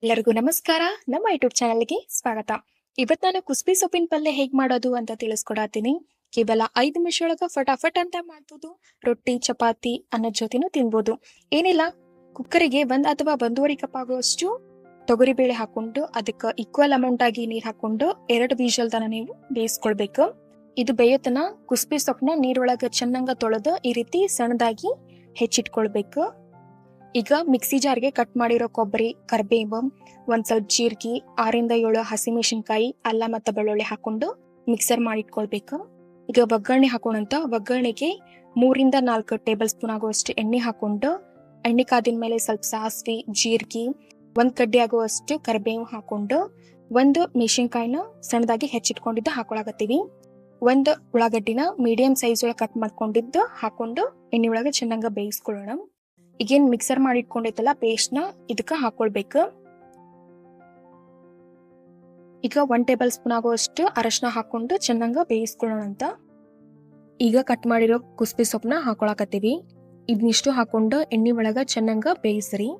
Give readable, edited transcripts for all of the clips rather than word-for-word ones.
ಎಲ್ಲರಿಗೂ ನಮಸ್ಕಾರ. ನಮ್ಮ ಯೂಟ್ಯೂಬ್ ಚಾನಲ್ಗೆ ಸ್ವಾಗತ. ಇವತ್ತು ನಾನು ಕುಸ್ಬಿ ಸೊಪ್ಪಿನ ಪಲ್ಯ ಹೇಗ್ ಮಾಡೋದು ಅಂತ ತಿಳಿಸ್ಕೊಡತ್ತೀನಿ. ಕೇವಲ 5 ನಿಮಿಷದೊಳಗ ಫಟಾಫಟ್ ಅಂತ ಮಾಡ್ಬೋದು. ರೊಟ್ಟಿ, ಚಪಾತಿ, ಅನ್ನದ ಜೊತೆನೂ ತಿನ್ಬೋದು. ಏನಿಲ್ಲ, ಕುಕ್ಕರಿಗೆ 1 ಅಥವಾ 1.5 ಕಪ್ ಆಗುವಷ್ಟು ತೊಗರಿ ಬೇಳೆ ಹಾಕೊಂಡು ಅದಕ್ಕೆ ಈಕ್ವಲ್ ಅಮೌಂಟ್ ಆಗಿ ನೀರ್ ಹಾಕೊಂಡು 2 ವಿಷಲ್ ತನ ನೀವು ಬೇಯಿಸ್ಕೊಳ್ಬೇಕು. ಇದು ಬೇಯೋತನ ಕುಸ್ಬಿ ಸೊಪ್ಪನ್ನ ನೀರೊಳಗ ಚೆನ್ನಾಗ ತೊಳೆದು ಈ ರೀತಿ ಸಣ್ಣದಾಗಿ ಹೆಚ್ಚಿಟ್ಕೊಳ್ಬೇಕು. ಈಗ ಮಿಕ್ಸಿ ಜಾರ್ಗೆ ಕಟ್ ಮಾಡಿರೋ ಕೊಬ್ಬರಿ, ಕರಿಬೇವು, ಒಂದ್ ಸ್ವಲ್ಪ ಜೀರಿಗೆ, 6 ರಿಂದ 7 ಹಸಿಮೆಣಸಿನಕಾಯಿ, ಅಲ್ಲ ಮತ್ತು ಬೆಳ್ಳುಳ್ಳಿ ಹಾಕೊಂಡು ಮಿಕ್ಸರ್ ಮಾಡಿಟ್ಕೊಳ್ಬೇಕು. ಈಗ ಒಗ್ಗರಣೆ ಹಾಕೋಣಂತ ಒಗ್ಗರಣೆಗೆ 3 ರಿಂದ 4 ಟೇಬಲ್ ಸ್ಪೂನ್ ಆಗುವಷ್ಟು ಎಣ್ಣೆ ಹಾಕೊಂಡು ಎಣ್ಣೆ ಕಾದಿನ ಮೇಲೆ ಸ್ವಲ್ಪ ಸಾಸಿವೆ, ಜೀರಿಗೆ, 1 ಕಡ್ಡಿ ಆಗುವಷ್ಟು ಕರಿಬೇವು ಹಾಕೊಂಡು 1 ಮೆಣಸಿನಕಾಯಿನ ಸಣ್ಣದಾಗಿ ಹೆಚ್ಚಿಟ್ಕೊಂಡಿದ್ದು ಹಾಕೊಳಕತ್ತೀವಿ. 1 ಉಳ್ಳಾಗಡ್ಡಿನ ಮೀಡಿಯಂ ಸೈಜ್ ಒಳಗೆ ಕಟ್ ಮಾಡ್ಕೊಂಡಿದ್ದು ಹಾಕೊಂಡು ಎಣ್ಣೆ ಒಳಗೆ ಚೆನ್ನಾಗ ಬೇಯಿಸ್ಕೊಳ್ಳೋಣ. ಈಗೇನ್ ಮಿಕ್ಸರ್ ಮಾಡಿಟ್ಕೊಂಡಿತ್ತಲ್ಲ ಪೇಸ್ಟ್ ನ ಇದಕ್ಕ ಹಾಕೊಳ್ಬೇಕು. ಈಗ 1 ಟೇಬಲ್ ಸ್ಪೂನ್ ಆಗುವಷ್ಟು ಅರಶಿನ ಹಾಕೊಂಡು ಚೆನ್ನಾಗ ಬೇಯಿಸ್ಕೊಳ್ಳೋಣ ಅಂತ. ಈಗ ಕಟ್ ಮಾಡಿರೋ ಕುಸ್ಬಿ ಸೊಪ್ಪನ್ನ ಹಾಕೊಳಕತ್ತೀವಿ. ಇದನ್ನಿಷ್ಟು ಹಾಕೊಂಡು ಎಣ್ಣೆ ಒಳಗ ಚೆನ್ನಾಗ ಬೇಯಿಸ್ರಿ.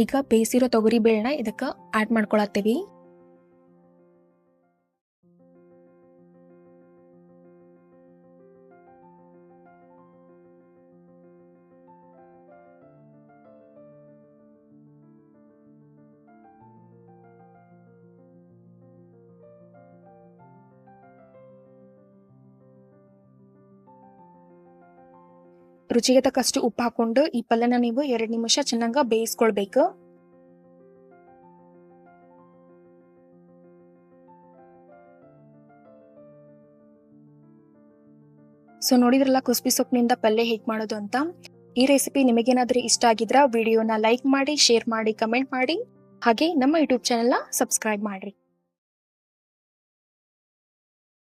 ಈಗ ಬೇಯಿಸಿರೋ ತೊಗರಿ ಬೇಳೆನ ಇದಕ್ಕ ಆಡ್ ಮಾಡ್ಕೊಳತ್ತೀವಿ. ರುಚಿಗೆ ತಕ್ಕಷ್ಟು ಉಪ್ಪು ಹಾಕೊಂಡು ಈ ಪಲ್ಯನ ನೀವು 2 ನಿಮಿಷ ಚೆನ್ನಾಗ ಬೇಯಿಸ್ಕೊಳ್ಬೇಕು. ಸೊ ನೋಡಿದ್ರಲ್ಲ ಕುಸ್ಬಿ ಸೊಪ್ಪಿನಿಂದ ಪಲ್ಯ ಹೇಗ್ ಮಾಡೋದು ಅಂತ. ಈ ರೆಸಿಪಿ ನಿಮಗೇನಾದ್ರೂ ಇಷ್ಟ ಆಗಿದ್ರ ವಿಡಿಯೋನ ಲೈಕ್ ಮಾಡಿ, ಶೇರ್ ಮಾಡಿ, ಕಮೆಂಟ್ ಮಾಡಿ, ಹಾಗೆ ನಮ್ಮ ಯೂಟ್ಯೂಬ್ ಚಾನೆಲ್ನ ಸಬ್ಸ್ಕ್ರೈಬ್ ಮಾಡ್ರಿ.